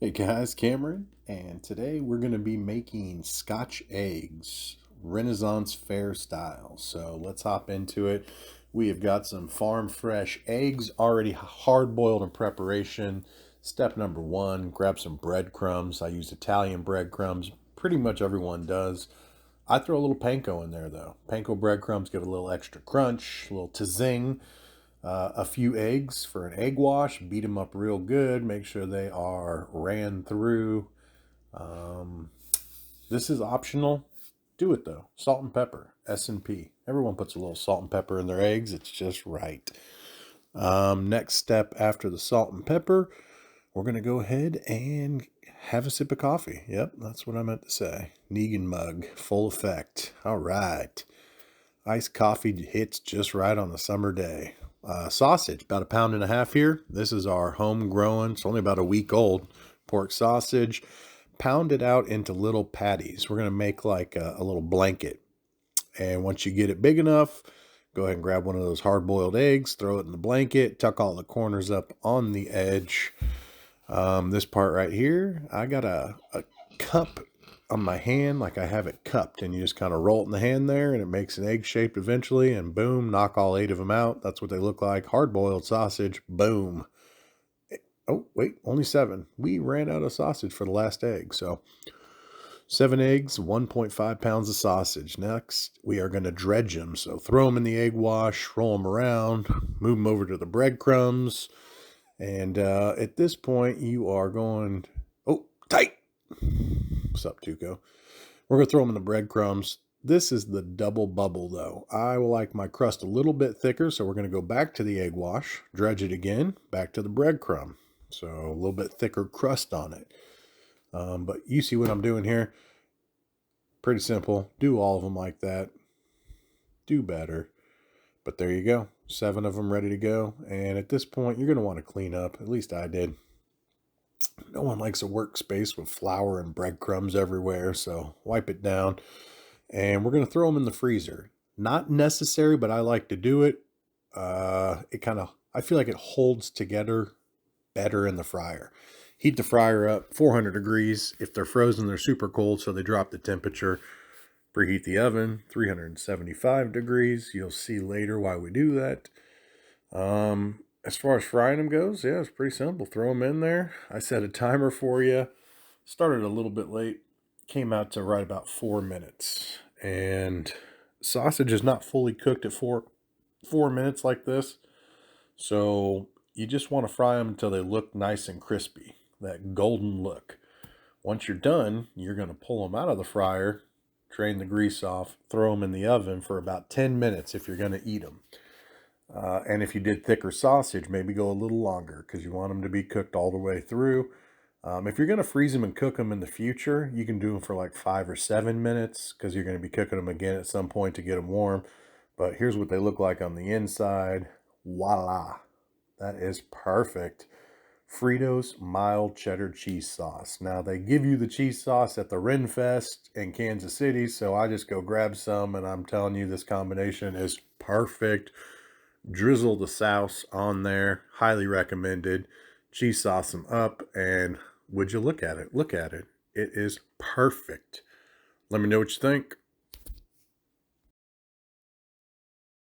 Hey guys, Cameron, and today we're going to be making Scotch eggs, Renaissance fair style. So let's hop into it. We have got some farm fresh eggs already hard boiled in preparation. Step number one, grab some breadcrumbs. I use Italian breadcrumbs. Pretty much everyone does. I throw a little panko in there though. Panko breadcrumbs give it a little extra crunch, a little zing. A few eggs for an egg wash, beat them up real good, make sure they are ran through. Um, this is optional. Do it though. Salt and pepper, S&P. Everyone puts a little salt and pepper in their eggs. It's just right. Next step after the salt and pepper, we're going to go ahead and have a sip of coffee. Yep, that's what I meant to say. Negan mug, full effect. All right. Iced coffee hits just right on a summer day. Sausage, about 1.5 pounds here. This is our homegrown, it's only about a week old, pork sausage. Pound it out into little patties. We're going to make like a little blanket. And once you get it big enough, go ahead and grab one of those hard-boiled eggs, throw it in the blanket, tuck all the corners up on the edge. This part right here, I got a cup on my hand, like I have it cupped, and you just kind of roll it in the hand there and it makes an egg shaped eventually, and boom, knock all 8 of them out. That's what they look like. Hard-boiled sausage, boom. Oh, wait, only 7. We ran out of sausage for the last egg, so 7 eggs, 1.5 pounds of sausage. Next, we are going to dredge them. So throw them in the egg wash, roll them around, move them over to the breadcrumbs. And at this point, you are going, oh, tight. What's up, Tuco? We're going to throw them in the breadcrumbs. This is the double bubble, though. I will like my crust a little bit thicker, so we're going to go back to the egg wash, dredge it again, back to the breadcrumb. So a little bit thicker crust on it. But you see what I'm doing here. Pretty simple. Do all of them like that. Do better. But there you go. 7 of them ready to go. And at this point, you're going to want to clean up. At least I did. No one likes a workspace with flour and breadcrumbs everywhere, so wipe it down. And we're going to throw them in the freezer. Not necessary, but I like to do it. I feel like it holds together better in the fryer. Heat the fryer up 400 degrees. If they're frozen, they're super cold, so they drop the temperature. Preheat the oven 375 degrees. You'll see later why we do that. As far as frying them goes, yeah, it's pretty simple. Throw them in there. I set a timer for you. Started a little bit late. Came out to right about 4 minutes. And sausage is not fully cooked at 4 minutes like this. So you just want to fry them until they look nice and crispy. That golden look. Once you're done, you're going to pull them out of the fryer, drain the grease off, throw them in the oven for about 10 minutes if you're going to eat them. And if you did thicker sausage, maybe go a little longer because you want them to be cooked all the way through. If you're going to freeze them and cook them in the future, you can do them for like 5 or 7 minutes because you're going to be cooking them again at some point to get them warm. But here's what they look like on the inside. Voila. That is perfect. Fritos mild cheddar cheese sauce. Now they give you the cheese sauce at the Renfest in Kansas City, so I just go grab some, and I'm telling you this combination is perfect. Drizzle the sauce on there, highly recommended. Cheese sauce them up, and would you look at it? Look at it. It is perfect. Let me know what you think.